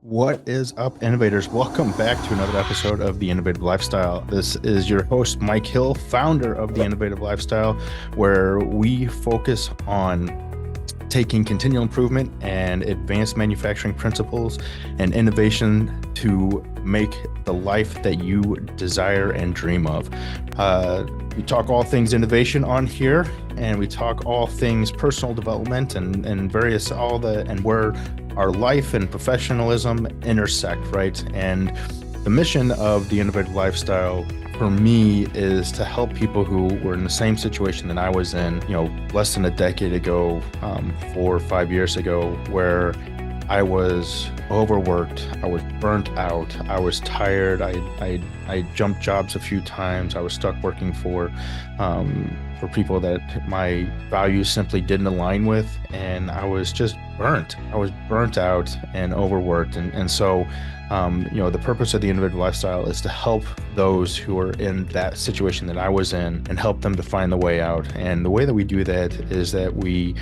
What is up, innovators? Welcome back to another episode of The Innovative Lifestyle. This is your host, Mike Hill, founder of The Innovative Lifestyle, where we focus on taking continual improvement and advanced manufacturing principles and innovation to make the life that you desire and dream of. We talk all things innovation on here, and we talk all things personal development and various and where our life and professionalism intersect, right? And the mission of the Innovative Lifestyle for me is to help people who were in the same situation that I was in, less than a decade ago, 4 or 5 years ago, where I was overworked, I was burnt out, I was tired, I jumped jobs a few times, I was stuck working for people that my values simply didn't align with, and I was just burnt. I was burnt out and overworked, and so the purpose of the Innovative Lifestyle is to help those who are in that situation that I was in and help them to find the way out. And the way that we do that is that we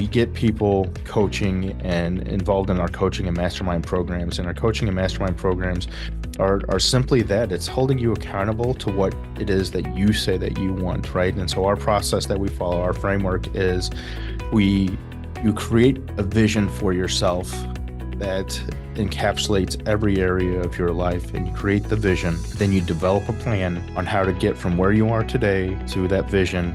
get people coaching and involved in our coaching and mastermind programs. And our coaching and mastermind programs are simply that. It's holding you accountable to what it is that you say that you want, right? And so our process that we follow, our framework is you create a vision for yourself that encapsulates every area of your life, and you create the vision. Then you develop a plan on how to get from where you are today to that vision.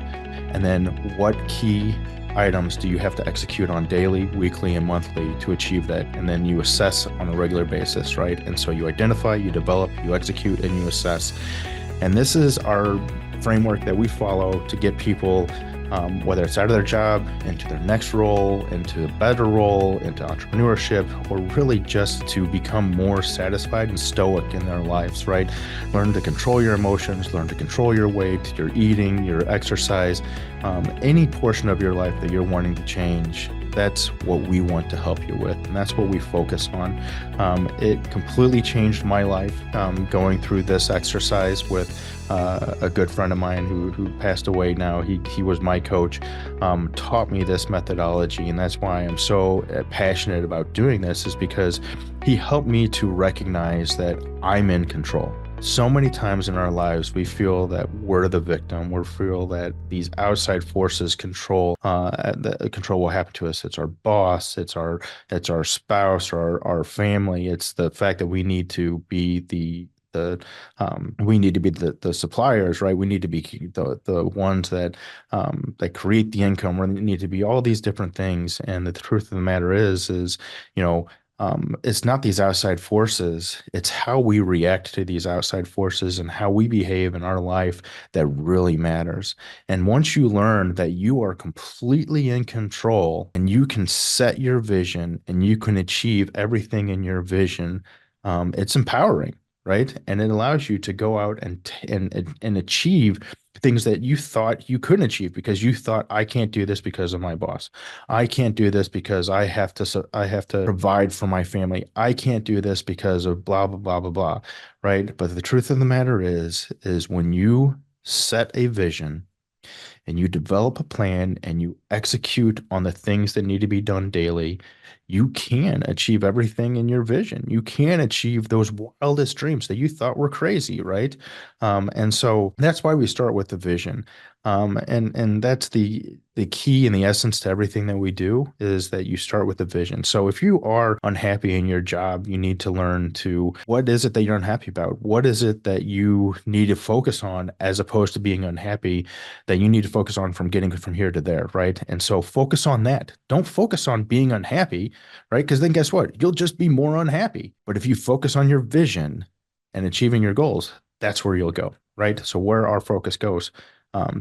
And then what key items do you have to execute on daily, weekly, and monthly to achieve that? And then you assess on a regular basis, right? And so you identify, you develop, you execute, and you assess. And this is our framework that we follow to get people, whether it's out of their job, into their next role, into a better role, into entrepreneurship, or really just to become more satisfied and stoic in their lives, right? Learn to control your emotions, learn to control your weight, your eating, your exercise, any portion of your life that you're wanting to change. That's what we want to help you with, and that's what we focus on. It completely changed my life, going through this exercise with a good friend of mine who passed away now. He was my coach, taught me this methodology, and that's why I'm so passionate about doing this, is because he helped me to recognize that I'm in control. So many times in our lives, we feel that we're the victim. We feel that these outside forces control what happened to us. It's our boss, it's our spouse, or our family. It's the fact that we need to be the suppliers, right? We need to be the ones that create the income. We need to be all these different things. And the truth of the matter is it's not these outside forces. It's how we react to these outside forces and how we behave in our life that really matters. And once you learn that you are completely in control and you can set your vision and you can achieve everything in your vision, it's empowering, right? And it allows you to go out and achieve things that you thought you couldn't achieve because you thought, I can't do this because of my boss. I can't do this because I have to provide for my family. I can't do this because of blah, blah, blah, blah, blah, right? But the truth of the matter is when you set a vision and you develop a plan and you execute on the things that need to be done daily, you can achieve everything in your vision. You can achieve those wildest dreams that you thought were crazy, right? And so that's why we start with the vision. And that's the key and the essence to everything that we do, is that you start with the vision. So if you are unhappy in your job, you need to learn what is it that you're unhappy about? What is it that you need to focus on, as opposed to being unhappy, that you need to focus on from getting from here to there, right? And so focus on that. Don't focus on being unhappy, right? Because then guess what? You'll just be more unhappy. But if you focus on your vision and achieving your goals, that's where you'll go, right? So where our focus goes,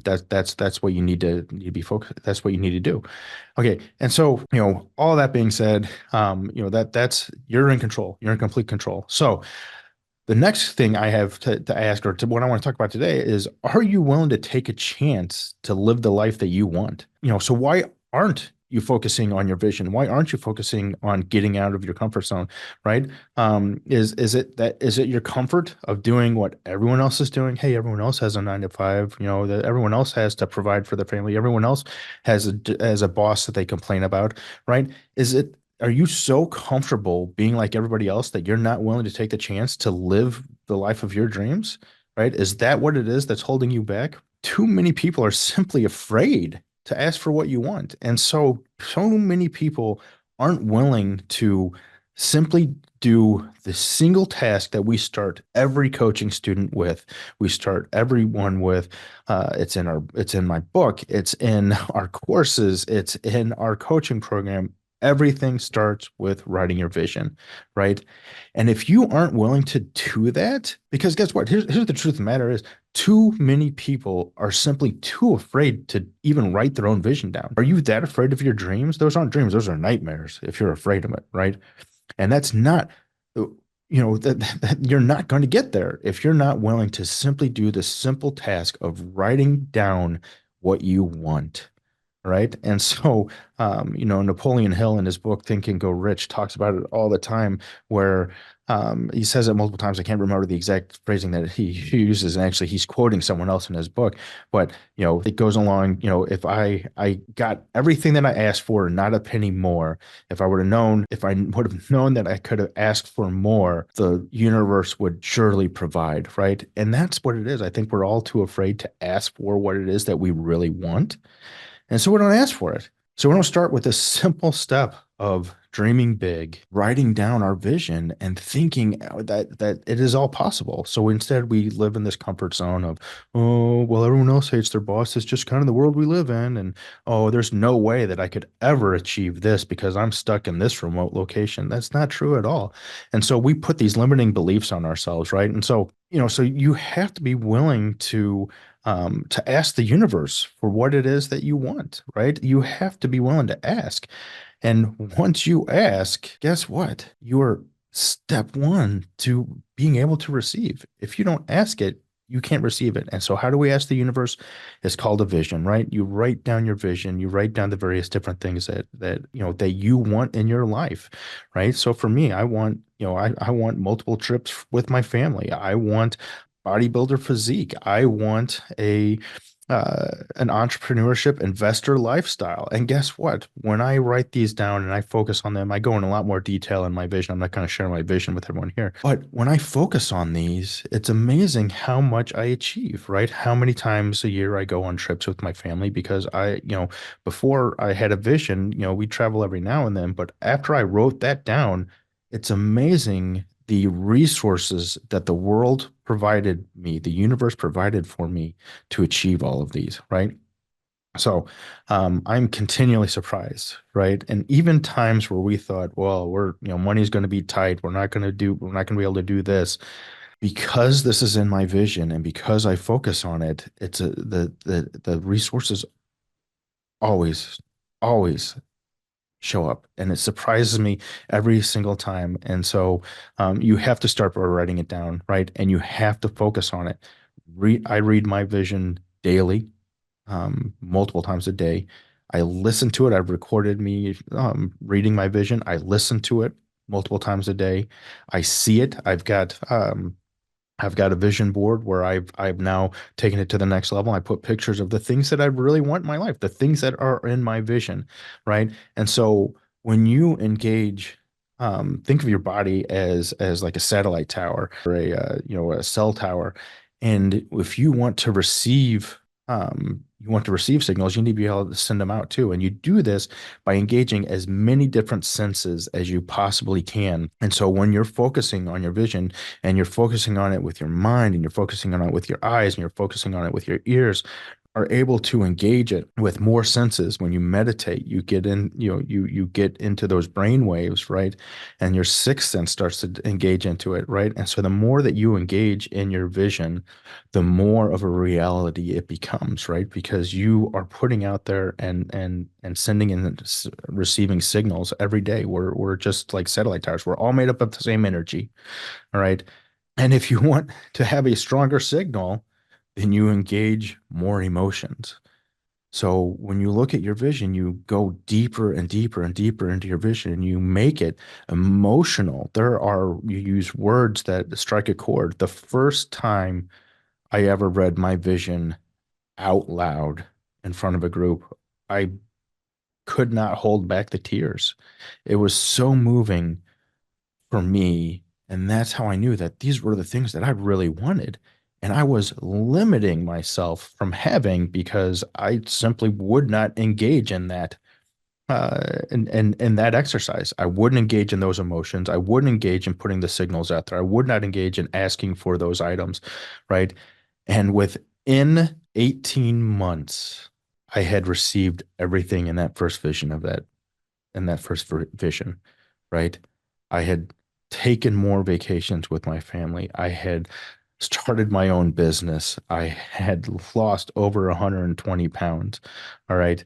that's what you need to be focused. That's what you need to do. Okay. And so, all that being said, that's, you're in control. You're in complete control. So the next thing I have to ask, or what I want to talk about today, is, are you willing to take a chance to live the life that you want? So why aren't you focusing on your vision? Why aren't you focusing on getting out of your comfort zone, right? Is it your comfort of doing what everyone else is doing? Hey, everyone else has a 9 to 5, that everyone else has to provide for their family. Everyone else has a boss that they complain about, right? Are you so comfortable being like everybody else that you're not willing to take the chance to live the life of your dreams? Right? Is that what it is that's holding you back? Too many people are simply afraid to ask for what you want. And so many people aren't willing to simply do the single task that we start every coaching student with. We start everyone with, it's in my book, it's in our courses, it's in our coaching program. Everything starts with writing your vision, right? And if you aren't willing to do that, because guess what? Here's the truth of the matter is too many people are simply too afraid to even write their own vision down. Are you that afraid of your dreams? Those aren't dreams, those are nightmares if you're afraid of it, right? And that's not, that you're not going to get there if you're not willing to simply do the simple task of writing down what you want. Right. And so, Napoleon Hill in his book, Think and Go Rich, talks about it all the time, where he says it multiple times. I can't remember the exact phrasing that he uses. And actually, he's quoting someone else in his book. But, it goes along, if I got everything that I asked for, not a penny more, if I would have known that I could have asked for more, the universe would surely provide. Right. And that's what it is. I think we're all too afraid to ask for what it is that we really want. And so we don't ask for it. So we don't start with this simple step of dreaming big, writing down our vision and thinking that it is all possible. So instead we live in this comfort zone of, oh, well, everyone else hates their boss. It's just kind of the world we live in. And oh, there's no way that I could ever achieve this because I'm stuck in this remote location. That's not true at all. And so we put these limiting beliefs on ourselves, right? And so, so you have to be willing to ask the universe for what it is that you want, right? You have to be willing to ask. And once you ask, guess what? You're step one to being able to receive. If you don't ask it, you can't receive it. And so how do we ask the universe? It's called a vision, right? You write down your vision, you write down the various different things that you want in your life, right? So for me, I want multiple trips with my family. I want bodybuilder physique. I want an entrepreneurship investor lifestyle. And guess what? When I write these down and I focus on them, I go in a lot more detail in my vision. I'm not going to share my vision with everyone here. But when I focus on these, it's amazing how much I achieve, right? How many times a year I go on trips with my family because before I had a vision, we travel every now and then. But after I wrote that down, it's amazing the resources that the world provided me, the universe provided for me to achieve all of these, right? So I'm continually surprised, right? And even times where we thought, well, money's going to be tight. We're not going to be able to do this because this is in my vision and because I focus on it. The resources always, always show up, and it surprises me every single time. And so you have to start by writing it down, right? And you have to focus on it. I read my vision daily, multiple times a day. I listen to it. I've recorded me reading my vision. I listen to it multiple times a day. I see it. I've got a vision board where I've now taken it to the next level. I put pictures of the things that I really want in my life, the things that are in my vision, right? And so when you engage, think of your body as like a satellite tower or a cell tower, and if you want to receive signals, you need to be able to send them out too. And you do this by engaging as many different senses as you possibly can. And so when you're focusing on your vision and you're focusing on it with your mind and you're focusing on it with your eyes and you're focusing on it with your ears, are able to engage it with more senses. When you meditate, you get you get into those brain waves, right? And your sixth sense starts to engage into it, right? And so the more that you engage in your vision, the more of a reality it becomes, right? Because you are putting out there and sending and receiving signals every day. We're just like satellite towers. We're all made up of the same energy, all right? And if you want to have a stronger signal, then you engage more emotions. So when you look at your vision, you go deeper and deeper and deeper into your vision and you make it emotional. You use words that strike a chord. The first time I ever read my vision out loud in front of a group, I could not hold back the tears. It was so moving for me. And that's how I knew that these were the things that I really wanted. And I was limiting myself from having because I simply would not engage in that in that exercise. I wouldn't engage in those emotions. I wouldn't engage in putting the signals out there. I would not engage in asking for those items, right? And within 18 months, I had received everything in that first vision of that, in that first vision, right? I had taken more vacations with my family. I had started my own business. I had lost over 120 pounds. All right.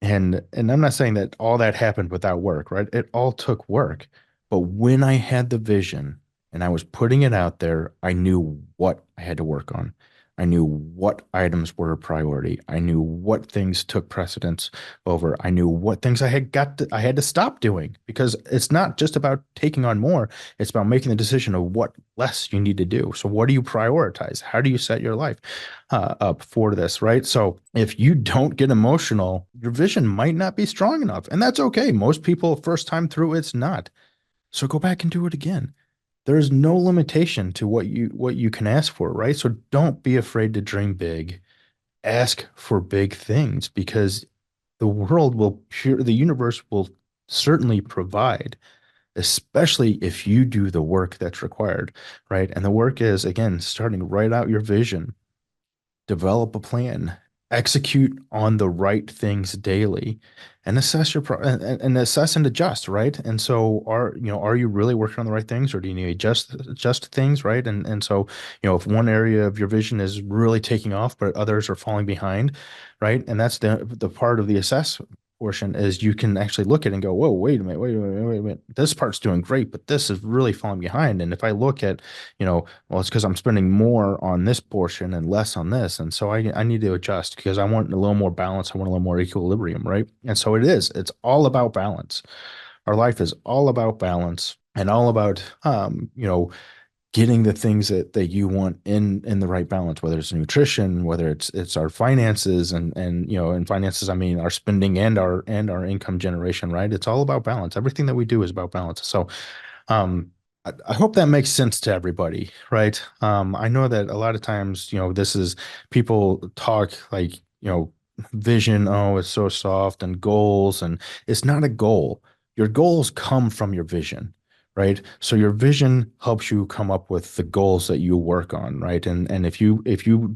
And I'm not saying that all that happened without work, right? It all took work. But when I had the vision and I was putting it out there, I knew what I had to work on. I knew what items were a priority. I knew what things took precedence over. I knew what things I had to stop doing because it's not just about taking on more. It's about making the decision of what less you need to do. So what do you prioritize? How do you set your life up for this, right? So if you don't get emotional, your vision might not be strong enough, and that's okay. Most people, first time through, it's not. So go back and do it again. There's no limitation to what you can ask for, right? So don't be afraid to dream big. Ask for big things because the universe will certainly provide, especially if you do the work that's required, right? And the work is, again, starting to write out your vision, develop a plan, execute on the right things daily, and assess and assess and adjust, right? And so are you really working on the right things, or do you need to adjust things, right? And so, if one area of your vision is really taking off, but others are falling behind, right? And that's the part of the assess portion is you can actually look at it and go, whoa, wait a minute. This part's doing great, but this is really falling behind. And if I look at, well, it's because I'm spending more on this portion and less on this. And so I need to adjust because I want a little more balance. I want a little more equilibrium, right? And so it is. It's all about balance. Our life is all about balance and all about, getting the things that you want in the right balance, whether it's nutrition, whether it's our finances and finances, I mean our spending and our income generation, right? It's all about balance. Everything that we do is about balance. So I hope that makes sense to everybody, right? I know that a lot of times, this is people talk like, vision, oh, it's so soft, and goals, and it's not a goal. Your goals come from your vision, right? So your vision helps you come up with the goals that you work on, right? And if you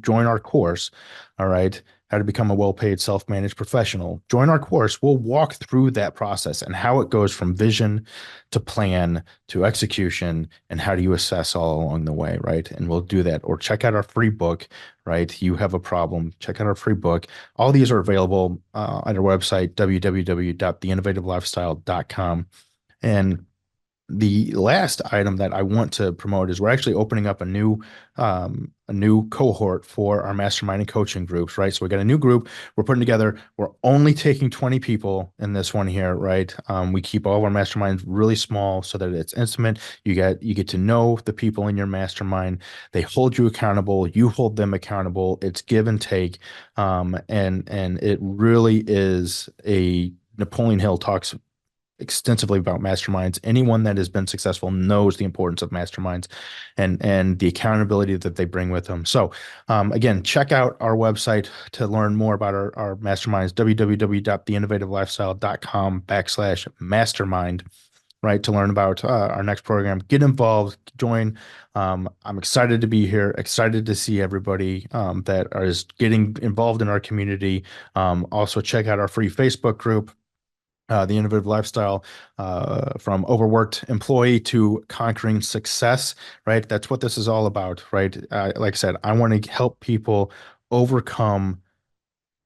join our course, all right, how to become a well-paid self-managed professional, join our course. We'll walk through that process and how it goes from vision to plan to execution and how do you assess all along the way, right? And we'll do that. Or check out our free book, right? You have a problem, check out our free book. All these are available on our website, www.theinnovativelifestyle.com. And the last item that I want to promote is we're actually opening up a new cohort for our mastermind and coaching groups, right? So we got a new group we're putting together. We're only taking 20 people in this one here, right? We keep all of our masterminds really small so that it's intimate. You get to know the people in your mastermind. They hold you accountable. You hold them accountable. It's give and take, and it really is a Napoleon Hill talks extensively about masterminds. Anyone that has been successful knows the importance of masterminds and the accountability that they bring with them. So again, check out our website to learn more about our masterminds, www.theinnovativelifestyle.com/mastermind, right? To learn about our next program, get involved, join. I'm excited to be here, excited to see everybody that is getting involved in our community. Also check out our free Facebook group, the innovative lifestyle, from overworked employee to conquering success, right? That's what this is all about, right? Like I said, I want to help people overcome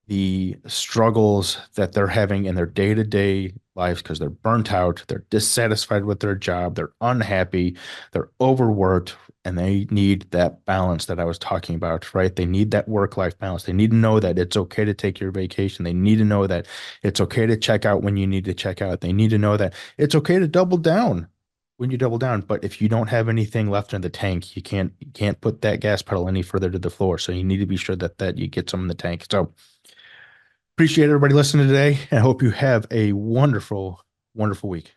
the struggles that they're having in their day-to-day lives because they're burnt out, they're dissatisfied with their job, they're unhappy, they're overworked, and they need that balance that I was talking about, right? They need that work-life balance. They need to know that it's okay to take your vacation. They need to know that it's okay to check out when you need to check out. They need to know that it's okay to double down when you double down. But if you don't have anything left in the tank, you can't put that gas pedal any further to the floor. So you need to be sure that you get some in the tank. So Appreciate everybody listening today. I hope you have a wonderful, wonderful week.